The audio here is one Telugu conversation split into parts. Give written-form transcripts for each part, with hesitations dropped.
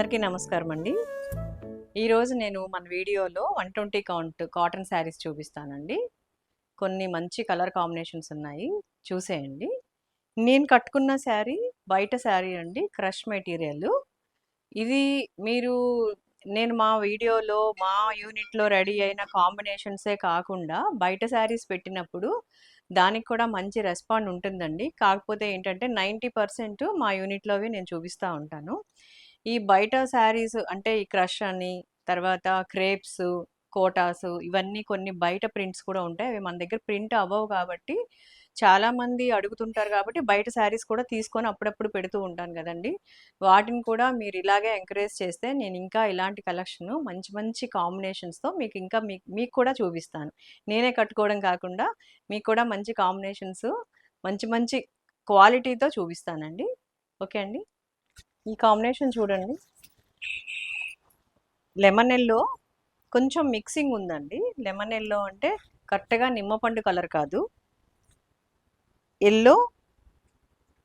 అందరికీ నమస్కారం అండి. ఈరోజు నేను మన వీడియోలో 120 కౌంట్ కాటన్ శారీస్ చూపిస్తానండి. కొన్ని మంచి కలర్ కాంబినేషన్స్ ఉన్నాయి, చూసేయండి. నేను కట్టుకున్న శారీ బయట శారీ అండి, క్రష్ మెటీరియల్. ఇది మీరు నేను మా వీడియోలో మా యూనిట్లో రెడీ అయిన కాంబినేషన్సే కాకుండా బయట శారీస్ పెట్టినప్పుడు దానికి కూడా మంచి రెస్పాండ్ ఉంటుందండి. కాకపోతే ఏంటంటే 90% మా యూనిట్లోవి నేను చూపిస్తూ ఉంటాను. ఈ బయట శారీస్ అంటే ఈ క్రష్ అని, తర్వాత క్రేప్స్, కోటాస్ ఇవన్నీ కొన్ని బయట ప్రింట్స్ కూడా ఉంటాయి. అవి మన దగ్గర ప్రింట్ అవ్వవు కాబట్టి చాలామంది అడుగుతుంటారు కాబట్టి బయట శారీస్ కూడా తీసుకొని అప్పుడప్పుడు పెడుతూ ఉంటాను కదండి. వాటిని కూడా మీరు ఇలాగే ఎంకరేజ్ చేస్తే నేను ఇంకా ఇలాంటి కలెక్షన్ మంచి మంచి కాంబినేషన్స్తో మీకు ఇంకా మీకు కూడా చూపిస్తాను. నేనే కట్టుకోవడం కాకుండా మీకు కూడా మంచి కాంబినేషన్స్, మంచి మంచి క్వాలిటీతో చూపిస్తానండి. ఓకే అండి. ఈ కాంబినేషన్ చూడండి, లెమన్ ఎల్లో కొంచెం మిక్సింగ్ ఉందండి. లెమన్ ఎల్లో అంటే కరెక్ట్గా నిమ్మపండు కలర్ కాదు, ఎల్లో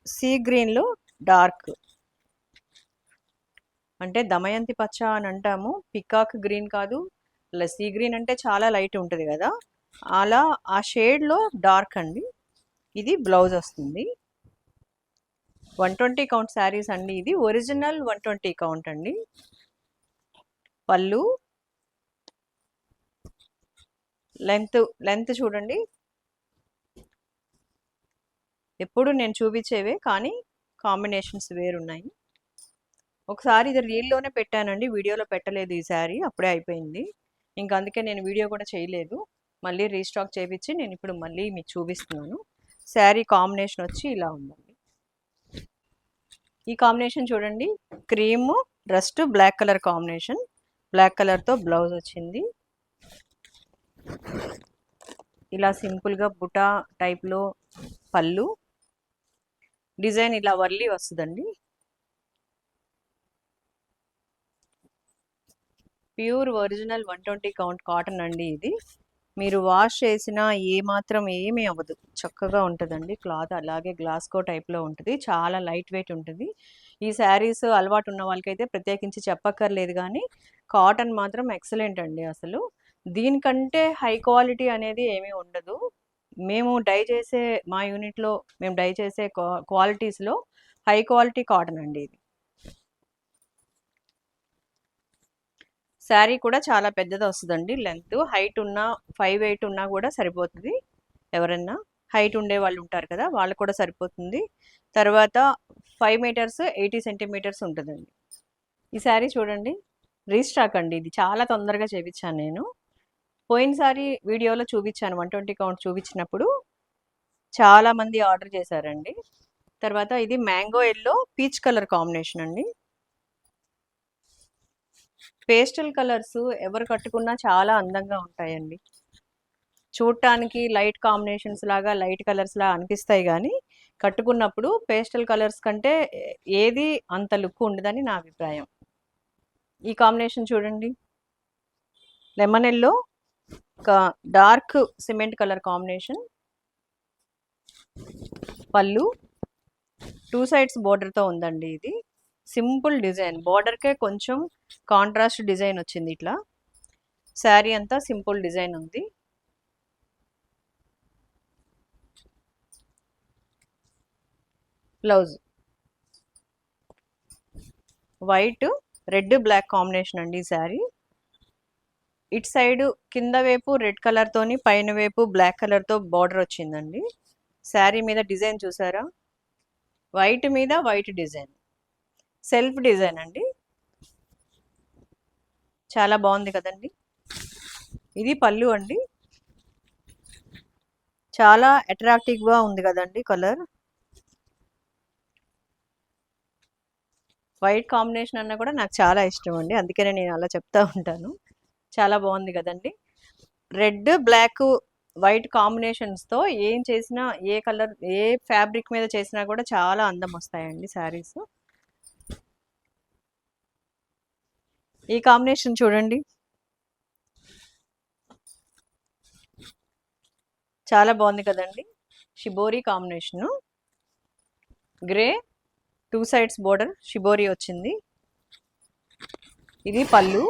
సీ గ్రీన్లో డార్క్, అంటే దమయంతి పచ్చ అని అంటాము, పికాక్ గ్రీన్ కాదు. సీ గ్రీన్ అంటే చాలా లైట్ ఉంటుంది కదా, అలా ఆ షేడ్లో డార్క్ అండి. ఇది బ్లౌజ్ వస్తుంది. 120 కౌంట్ శారీస్ అండి, ఇది ఒరిజినల్ 120 కౌంట్ అండి. పళ్ళు లెంత్ చూడండి, ఎప్పుడు నేను చూపించేవే కానీ కాంబినేషన్స్ వేరున్నాయి. ఒకసారి ఇది రీల్లోనే పెట్టానండి, వీడియోలో పెట్టలేదు. ఈ శారీ అప్పుడే అయిపోయింది, ఇంకా అందుకే నేను వీడియో కూడా చేయలేదు. మళ్ళీ రీస్టాక్ చేయించి నేను ఇప్పుడు మళ్ళీ మీకు చూపిస్తున్నాను. శారీ కాంబినేషన్ వచ్చి ఇలా ఉందండి. ఈ కాంబినేషన్ చూడండి, cream rust black colour combination, black కలర్తో బ్లౌజ్ వచ్చింది. ఇలా సింపుల్గా బుటా టైప్లో పళ్ళు, డిజైన్ ఇలా వర్లీ వస్తుందండి. ప్యూర్ ఒరిజినల్ 120 కౌంట్ కాటన్ అండి. ఇది మీరు వాష్ చేసినా ఏమాత్రం ఏమీ అవ్వదు, చక్కగా ఉంటుందండి. క్లాత్ అలాగే గ్లాస్కో టైప్లో ఉంటుంది, చాలా లైట్ వెయిట్ ఉంటుంది. ఈ శారీస్ అలవాటు ఉన్న వాళ్ళకైతే ప్రత్యేకించి చెప్పక్కర్లేదు, కానీ కాటన్ మాత్రం ఎక్సలెంట్ అండి. అసలు దీనికంటే హై క్వాలిటీ అనేది ఏమీ ఉండదు. మేము డై చేసే మా యూనిట్లో మేము డై చేసే క్వాలిటీస్లో హై క్వాలిటీ కాటన్ అండి ఇది. శారీ కూడా చాలా పెద్దది వస్తుందండి. లెంత్ హైట్ ఉన్న 5'8" ఉన్నా కూడా సరిపోతుంది. ఎవరన్నా హైట్ ఉండే వాళ్ళు ఉంటారు కదా, వాళ్ళు కూడా సరిపోతుంది. తర్వాత 5 మీటర్స్ 80 సెంటీమీటర్స్ ఉంటుందండి. ఈ శారీ చూడండి, రీస్టాక్ అండి. ఇది చాలా తొందరగా చేయించాను నేను. పోయినసారి వీడియోలో చూపించాను, 120 కౌంట్ చూపించినప్పుడు చాలామంది ఆర్డర్ చేశారండి. తర్వాత ఇది mango yellow peach colour combination అండి. పేస్టల్ కలర్స్ ఎవరు కట్టుకున్నా చాలా అందంగా ఉంటాయండి. చూడటానికి లైట్ కాంబినేషన్స్ లాగా, లైట్ కలర్స్ లాగా అనిపిస్తాయి, కానీ కట్టుకున్నప్పుడు పేస్టల్ కలర్స్ కంటే ఏది అంత లుక్ ఉండదని నా అభిప్రాయం. ఈ కాంబినేషన్ చూడండి, lemon yellow dark cement colour combination, పళ్ళు 2 సైడ్స్ బోర్డర్తో ఉందండి. ఇది సింపుల్ డిజైన్, బోర్డర్కే కొంచెం కాంట్రాస్ట్ డిజైన్ వచ్చింది. ఇట్లా శారీ అంతా సింపుల్ డిజైన్ ఉంది. Blouse white red black combination అండి. ఈ శారీ ఇటు సైడ్ కింద వైపు రెడ్ కలర్తోని, పైన వైపు బ్లాక్ కలర్తో బార్డర్ వచ్చిందండి. శారీ మీద డిజైన్ చూసారా, వైట్ మీద వైట్ డిజైన్, సెల్ఫ్ డిజైన్ అండి. చాలా బాగుంది కదండి. ఇది పళ్ళు అండి, చాలా అట్రాక్టివ్గా ఉంది కదండి కలర్. వైట్ కాంబినేషన్ అన్నా కూడా నాకు చాలా ఇష్టం అండి, అందుకనే నేను అలా చెప్తా ఉంటాను. చాలా బాగుంది కదండి. రెడ్ బ్లాక్ వైట్ కాంబినేషన్స్తో ఏం చేసినా, ఏ కలర్ ఏ ఫ్యాబ్రిక్ మీద చేసినా కూడా చాలా అందం వస్తాయండి శారీస్. ఈ కాంబినేషన్ చూడండి, చాలా బాగుంది కదండి. Shibori combination, grey 2 sides border shibori వచ్చింది. ఇది పళ్ళు,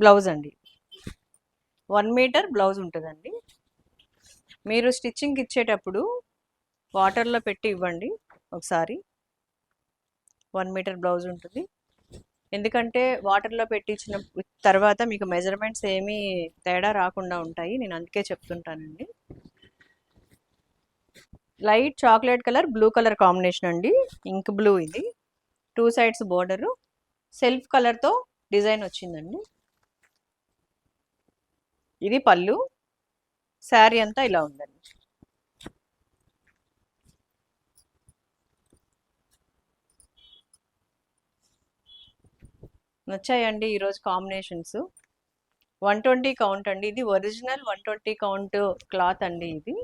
బ్లౌజ్ అండి. 1 మీటర్ బ్లౌజ్ ఉంటుందండి. మీరు స్టిచ్చింగ్ ఇచ్చేటప్పుడు వాటర్లో పెట్టి ఇవ్వండి ఒకసారి. 1 మీటర్ బ్లౌజ్ ఉంటుంది. ఎందుకంటే వాటర్లో పెట్టించిన తర్వాత మీకు మెజర్మెంట్స్ ఏమీ తేడా రాకుండా ఉంటాయి. నేను అందుకే చెప్తుంటానండి. Light chocolate colour, blue colour combination అండి. ఇంక్ బ్లూ ఇది. 2 సైడ్స్ బోర్డరు సెల్ఫ్ కలర్తో డిజైన్ వచ్చిందండి. ఇది పళ్ళు. శారీ అంతా ఇలా ఉందండి. నచ్చాయండి ఈరోజు కాంబినేషన్స్. 120 కౌంట్ అండి. ఇది ఒరిజినల్ 120 కౌంట్ క్లాత్ అండి. ఇది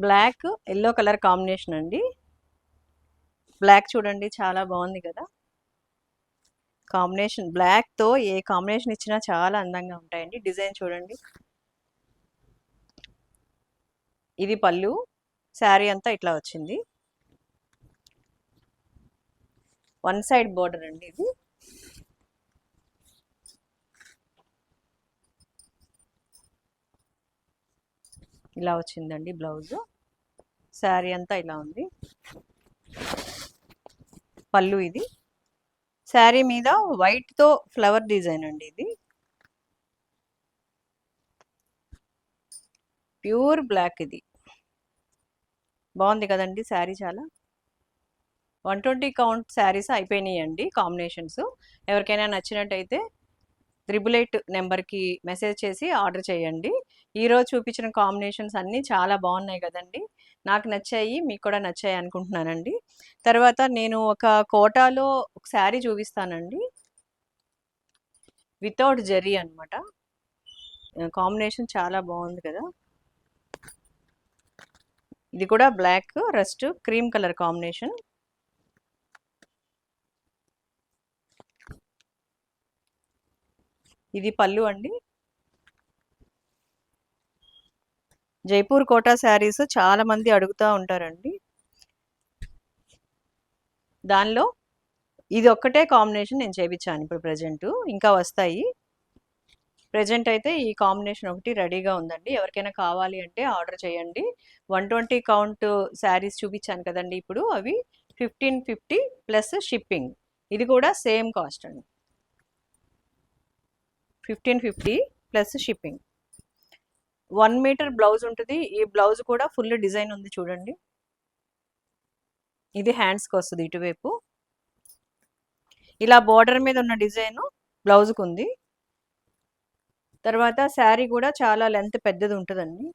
బ్లాక్ ఎల్లో కలర్ కాంబినేషన్ అండి. బ్లాక్ చూడండి చాలా బాగుంది కదా కాంబినేషన్. బ్లాక్తో ఏ కాంబినేషన్ ఇచ్చినా చాలా అందంగా ఉంటాయండి. డిజైన్ చూడండి. ఇది పళ్ళు. శారీ అంతా ఇట్లా వచ్చింది. 1 సైడ్ బోర్డర్ అండి ఇది. ఇలా వచ్చిందండి బ్లౌజ్. శారీ అంతా ఇలా ఉంది. పళ్ళు ఇది. శారీ మీద వైట్తో ఫ్లవర్ డిజైన్ అండి. ఇది ప్యూర్ బ్లాక్. ఇది బాగుంది కదండి శారీ. చాలా 120 కౌంట్ శారీస్ అయిపోయినాయండి కాంబినేషన్స్. ఎవరికైనా నచ్చినట్టయితే 888 నెంబర్కి మెసేజ్ చేసి ఆర్డర్ చేయండి. ఈరోజు చూపించిన కాంబినేషన్స్ అన్నీ చాలా బాగున్నాయి కదండి. నాకు నచ్చాయి, మీకు కూడా నచ్చాయి అనుకుంటున్నానండి. తర్వాత నేను ఒక కోటాలో ఒక శారీ చూపిస్తానండి. వితౌట్ జరీ అనమాట. కాంబినేషన్ చాలా బాగుంది కదా. ఇది కూడా black rust cream colour combination. ఇది పళ్ళు అండి. జైపూర్ కోటా శారీస్ చాలా మంది అడుగుతూ ఉంటారండి. దానిలో ఇది ఒక్కటే కాంబినేషన్ నేను చేయించాను ఇప్పుడు ప్రజెంట్. ఇంకా వస్తాయి. ప్రజెంట్ అయితే ఈ కాంబినేషన్ ఒకటి రెడీగా ఉందండి. ఎవరికైనా కావాలి అంటే ఆర్డర్ చేయండి. 120 కౌంట్ శారీస్ చూపించాను కదండి ఇప్పుడు. అవి 1550 ప్లస్ షిప్పింగ్. ఇది కూడా సేమ్ కాస్ట్ అండి. 1550 ప్లస్ షిప్పింగ్. 1 మీటర్ బ్లౌజ్ ఉంటుంది. ఈ బ్లౌజ్ కూడా ఫుల్ డిజైన్ ఉంది చూడండి. ఇది హ్యాండ్స్కి వస్తుంది ఇటువైపు. ఇలా బోర్డర్ మీద ఉన్న డిజైన్ బ్లౌజ్కి ఉంది. తర్వాత శారీ కూడా చాలా లెంత్ పెద్దది ఉంటుందండి.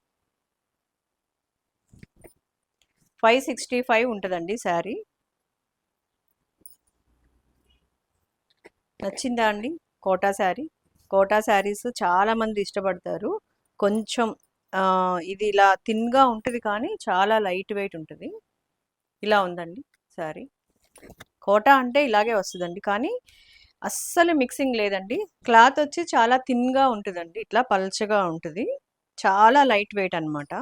565 ఉంటుందండి శారీ. నచ్చిందా అండి కోటా శారీ? కోటా శారీస్ చాలామంది ఇష్టపడతారు. కొంచెం ఇది ఇలా థిన్గా ఉంటుంది కానీ చాలా లైట్ వెయిట్ ఉంటుంది. ఇలా ఉందండి శారీ. కోటా అంటే ఇలాగే వస్తుందండి, కానీ అస్సలు మిక్సింగ్ లేదండి. క్లాత్ వచ్చి చాలా థిన్గా ఉంటుందండి. ఇట్లా పల్చగా ఉంటుంది. చాలా లైట్ వెయిట్ అనమాట.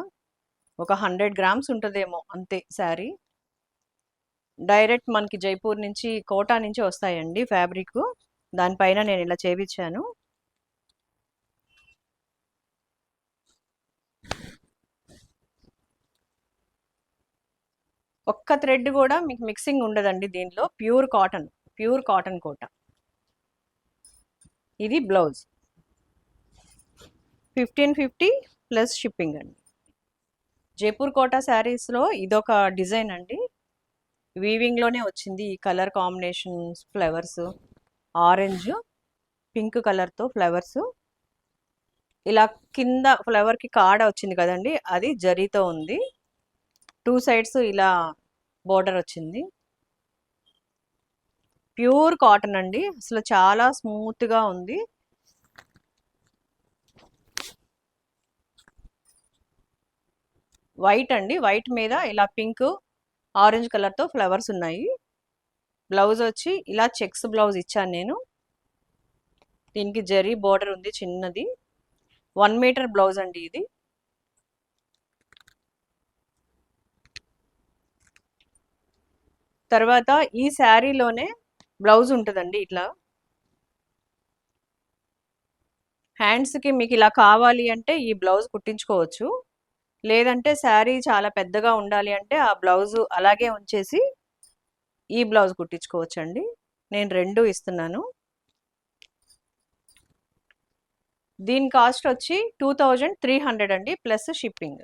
ఒక 100 గ్రామ్స్ ఉంటుందేమో అంతే శారీ. డైరెక్ట్ మనకి జైపూర్ నుంచి కోటా నుంచి వస్తాయండి ఫ్యాబ్రిక్. దానిపైన నేను ఇలా చేయించాను. ఒక్క థ్రెడ్ కూడా మీకు మిక్సింగ్ ఉండదండి దీనిలో. ప్యూర్ కాటన్ కోట. ఇది బ్లౌజ్ 1550 ప్లస్ షిప్పింగ్ అండి. జైపూర్ కోటా శారీస్లో ఇదొక డిజైన్ అండి. వీవింగ్లోనే వచ్చింది. ఈ colour combinations, flowers, orange pink కలర్తో ఫ్లవర్స్. ఇలా కింద ఫ్లవర్కి కాడ వచ్చింది కదండి, అది జరీతో ఉంది. 2 సైడ్స్ ఇలా బోర్డర్ వచ్చింది. ప్యూర్ కాటన్ అండి. అసలు చాలా స్మూత్గా ఉంది. వైట్ అండి. వైట్ మీద ఇలా పింక్, ఆరెంజ్ కలర్తో ఫ్లవర్స్ ఉన్నాయి. బ్లౌజ్ వచ్చి ఇలా చెక్స్ బ్లౌజ్ ఇచ్చాను నేను. దీనికి జరీ బోర్డర్ ఉంది చిన్నది. 1 మీటర్ బ్లౌజ్ అండి ఇది. తర్వాత ఈ శారీలోనే బ్లౌజ్ ఉంటుందండి ఇట్లా. హ్యాండ్స్కి మీకు ఇలా కావాలి అంటే ఈ బ్లౌజ్ కుట్టించుకోవచ్చు. లేదంటే శారీ చాలా పెద్దగా ఉండాలి అంటే ఆ బ్లౌజు అలాగే ఉంచేసి ఈ బ్లౌజ్ కుట్టించుకోవచ్చండి. నేను రెండు ఇస్తున్నాను. దీని కాస్ట్ వచ్చి 2300 అండి, ప్లస్ షిప్పింగ్.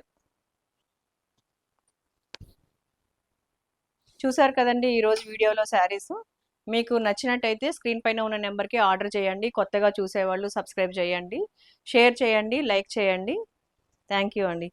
చూసారు కదండి ఈరోజు వీడియోలో శారీస్. మీకు నచ్చినట్టయితే స్క్రీన్ పైన ఉన్న నెంబర్కి ఆర్డర్ చేయండి. కొత్తగా చూసేవాళ్ళు సబ్స్క్రైబ్ చేయండి, షేర్ చేయండి, లైక్ చేయండి. థ్యాంక్ యూ అండి.